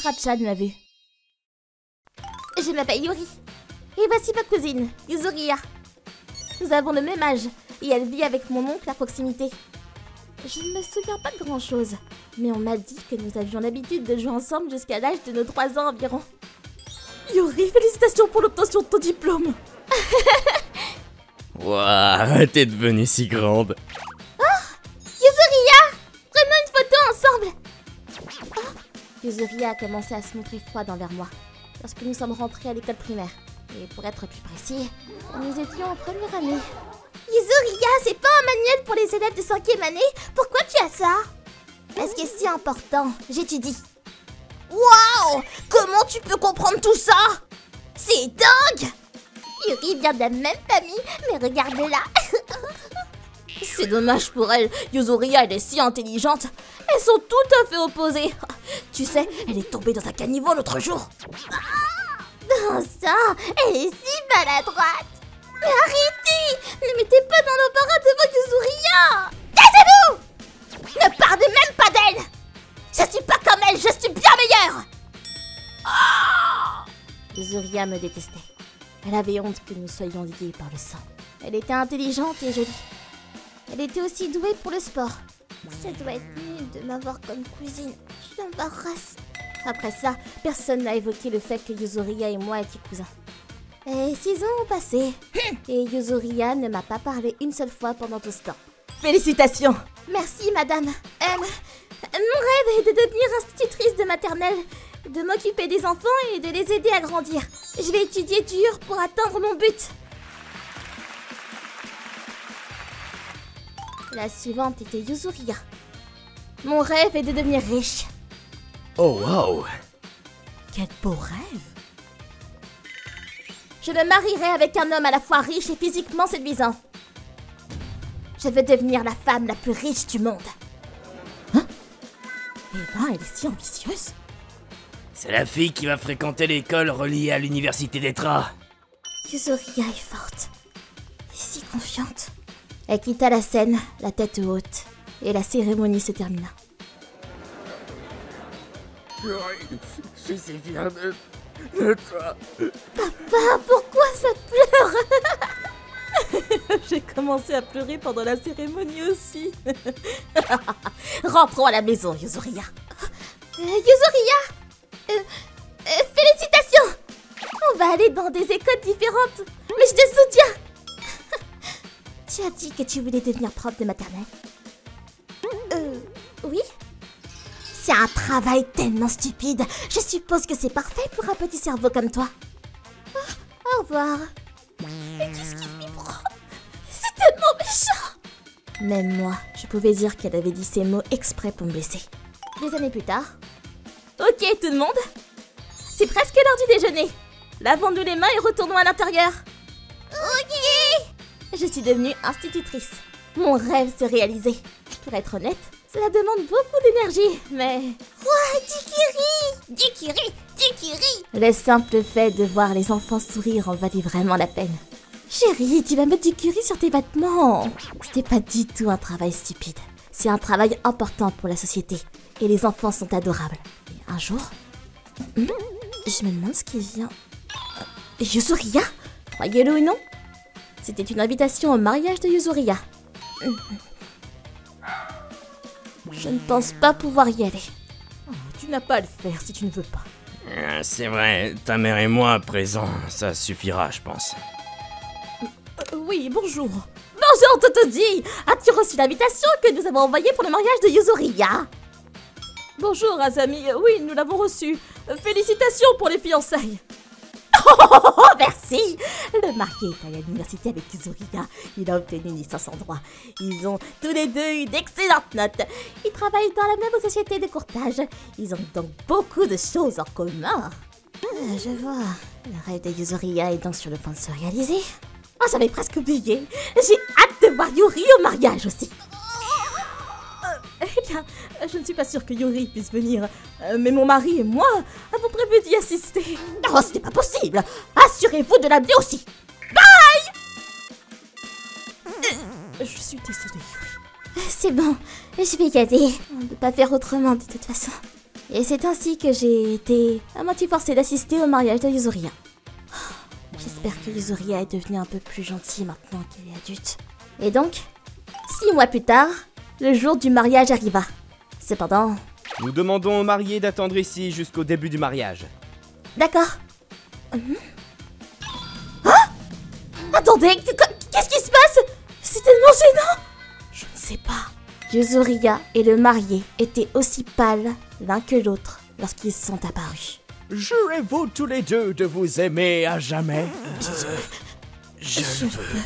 Racha de ma vue. Je m'appelle Yuri. Et voici ma cousine, Yuzuriya. Nous avons le même âge et elle vit avec mon oncle à proximité. Je ne me souviens pas de grand-chose, mais on m'a dit que nous avions l'habitude de jouer ensemble jusqu'à l'âge de nos 3 ans environ. Yuri, félicitations pour l'obtention de ton diplôme. Waouh, t'es devenue si grande. Oh, Yuzuriya, prenons une photo ensemble. Oh, Yuzuriya a commencé à se montrer froide envers moi lorsque nous sommes rentrés à l'école primaire. Et pour être plus précis, nous étions en première année. Yuzuriya, c'est pas un manuel pour les élèves de 5e année. Pourquoi tu as ça? Parce que c'est important, j'étudie. Waouh! Comment tu peux comprendre tout ça? C'est dingue! Yuri vient de la même famille, mais regarde-la. C'est dommage pour elle. Yuzuriya, elle est si intelligente. Elles sont tout à fait opposées. Tu sais, elle est tombée dans un caniveau l'autre jour. Dans ça, elle est si maladroite. Mais arrêtez! Ne mettez pas dans l'embarras devant Yuzuriya! Taisez-vous! Ne parlez même pas d'elle! Je suis pas comme elle, je suis bien meilleure! Oh! Yuzuriya me détestait. Elle avait honte que nous soyons liés par le sang. Elle était intelligente et jolie. Elle était aussi douée pour le sport. Ça doit être nul de m'avoir comme cousine. Je m'embarrasse. Après ça, personne n'a évoqué le fait que Yuzuriya et moi étions cousins. Et 6 ans ont passé. Et Yuzuriya ne m'a pas parlé une seule fois pendant tout ce temps. Félicitations! Merci, madame. Mon rêve est de devenir institutrice de maternelle, de m'occuper des enfants et de les aider à grandir. Je vais étudier dur pour atteindre mon but. La suivante était Yuzuriya. Mon rêve est de devenir riche. Oh wow! Quel beau rêve! Je me marierai avec un homme à la fois riche et physiquement séduisant. Je veux devenir la femme la plus riche du monde. Hein? Eh ben, elle est si ambitieuse. C'est la fille qui va fréquenter l'école reliée à l'université d'Etra. Yuzuriya est forte. Et si confiante. Elle quitta la scène, la tête haute, et la cérémonie se termina. Je suis fier de toi. Papa, pourquoi ça pleure? J'ai commencé à pleurer pendant la cérémonie aussi. Rentrons à la maison, Yuzuriya. Yuzuriya, félicitations. On va aller dans des écoles différentes, mais je te soutiens. Tu as dit que tu voulais devenir prof de maternelle? Oui. C'est un travail tellement stupide. Je suppose que c'est parfait pour un petit cerveau comme toi. Au revoir. Mais qu'est-ce qu'il lui prend? C'est tellement méchant. Même moi, je pouvais dire qu'elle avait dit ces mots exprès pour me blesser. Des années plus tard. Ok tout le monde. C'est presque l'heure du déjeuner. Lavons-nous les mains et retournons à l'intérieur. Ok. Je suis devenue institutrice. Mon rêve s'est réalisé. Pour être honnête, cela demande beaucoup d'énergie, mais... Ouah, Dikiri. Le simple fait de voir les enfants sourire en valait vraiment la peine. Chérie, tu vas mettre du curry sur tes vêtements. C'était pas du tout un travail stupide. C'est un travail important pour la société. Et les enfants sont adorables. Et un jour... je me demande ce qui vient... Yuzuriya? Croyez-le ou non? C'était une invitation au mariage de Yuzuriya. Je ne pense pas pouvoir y aller. Oh, tu n'as pas à le faire si tu ne veux pas. C'est vrai, ta mère et moi présents, ça suffira, je pense. Oui, bonjour. Bonjour, Totodi. As-tu reçu l'invitation que nous avons envoyée pour le mariage de Yuzuriya? Bonjour, Azami. Oui, nous l'avons reçu. Félicitations pour les fiançailles. Oh, merci. Le marié est allé à l'université avec Yuzuriya. Il a obtenu une licence en droit. Ils ont tous les deux eu d'excellentes notes. Ils travaillent dans la même société de courtage. Ils ont donc beaucoup de choses en commun. Je vois. Le rêve de Yuzuriya est donc sur le point de se réaliser. Oh, j'avais presque oublié. J'ai hâte de voir Yuri au mariage aussi. Eh bien, je ne suis pas sûre que Yuri puisse venir. Mais mon mari et moi avons prévu d'y assister. Oh, ce n'est pas possible. Assurez-vous de l'amener aussi. Bye. Je suis désolée, Yuri. C'est bon, je vais y aller. On ne peut pas faire autrement de toute façon. Et c'est ainsi que j'ai été à moitié forcée d'assister au mariage de Yuzuriha. J'espère que Yuzuriha est devenue un peu plus gentille maintenant qu'elle est adulte. Et donc, 6 mois plus tard, le jour du mariage arriva. Cependant... Nous demandons aux mariés d'attendre ici jusqu'au début du mariage. D'accord. Ah! Attendez, qu'est-ce qui se passe? C'est tellement gênant! Je ne sais pas. Yuzuriha et le marié étaient aussi pâles l'un que l'autre lorsqu'ils sont apparus. Jurez-vous tous les deux de vous aimer à jamais? Je veux.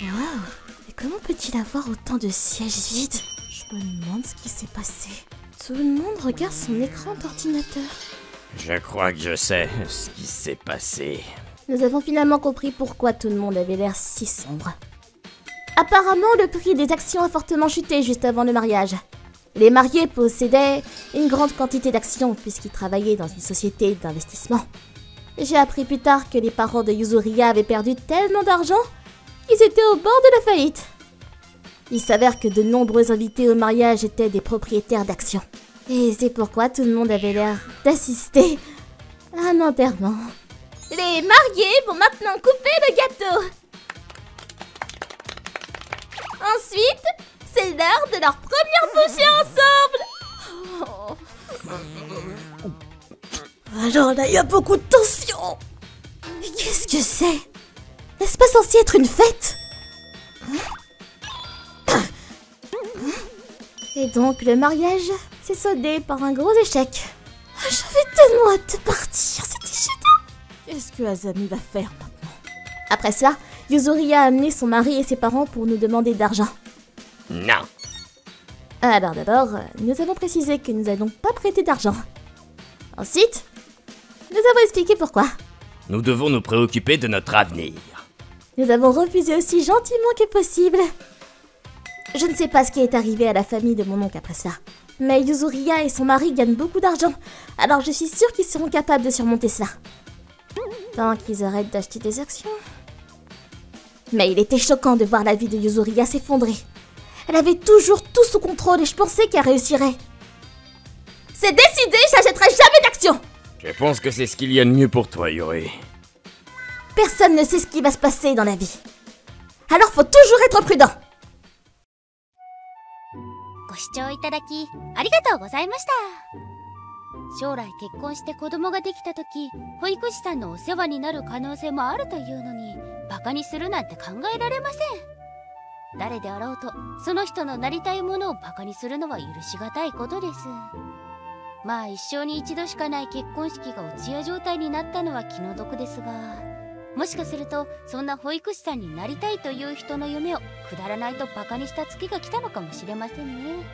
Wow. Et comment peut-il avoir autant de sièges vides? Je me demande ce qui s'est passé. Tout le monde regarde son écran d'ordinateur. Je crois que je sais ce qui s'est passé. Nous avons finalement compris pourquoi tout le monde avait l'air si sombre. Apparemment, le prix des actions a fortement chuté juste avant le mariage. Les mariés possédaient une grande quantité d'actions puisqu'ils travaillaient dans une société d'investissement. J'ai appris plus tard que les parents de Yuzuriha avaient perdu tellement d'argent qu'ils étaient au bord de la faillite. Il s'avère que de nombreux invités au mariage étaient des propriétaires d'actions. Et c'est pourquoi tout le monde avait l'air d'assister à un enterrement. Les mariés vont maintenant couper le gâteau. Ensuite, c'est l'heure de leur première bouchée ensemble. Alors là, il y a beaucoup de tension. Mais qu'est-ce que c'est? N'est-ce pas censé être une fête? Et donc, le mariage s'est soldé par un gros échec. J'avais tellement hâte de partir, c'était gênant. Qu'est-ce que Azami va faire maintenant? Après ça, Yuzuriha a amené son mari et ses parents pour nous demander d'argent. Non. Alors d'abord, nous avons précisé que nous n'allons pas prêter d'argent. Ensuite, nous avons expliqué pourquoi. Nous devons nous préoccuper de notre avenir. Nous avons refusé aussi gentiment que possible. Je ne sais pas ce qui est arrivé à la famille de mon oncle après ça. Mais Yuzuriha et son mari gagnent beaucoup d'argent, alors je suis sûre qu'ils seront capables de surmonter ça. Tant qu'ils arrêtent d'acheter des actions. Mais il était choquant de voir la vie de Yuzuriha s'effondrer. Elle avait toujours tout sous contrôle et je pensais qu'elle réussirait. C'est décidé, je n'achèterai jamais d'actions. Je pense que c'est ce qu'il y a de mieux pour toi, Yuri. Personne ne sait ce qui va se passer dans la vie. Alors faut toujours être prudent. ご視聴いただきありがとうございました。将来結婚して子供ができた時、保育士さんのお世話になる可能性もあるというのに、バカにするなんて考えられません。誰であろうと、その人のなりたいものをバカにするのは許しがたいことです。まあ一生に一度しかない結婚式がお通夜状態になったのは気の毒ですが、もしかするとそんな保育士さんになりたいという人の夢をくだらないとバカにした月が来たのかもしれませんね。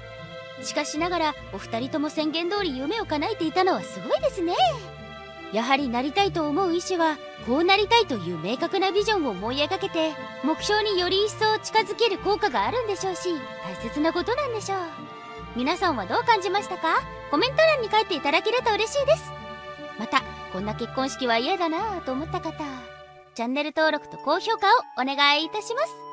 しかしながらお二人とも宣言通り夢を叶えていたのはすごいですね。やはりなりたいと思う意志はこうなりたいという明確なビジョンを思い描けて目標により一層近づける効果があるんでしょうし、大切なことなんでしょう。皆さんはどう感じましたか？コメント欄に書いていただけると嬉しいです。またこんな結婚式は嫌だなぁと思った方、チャンネル登録と高評価をお願いいたします。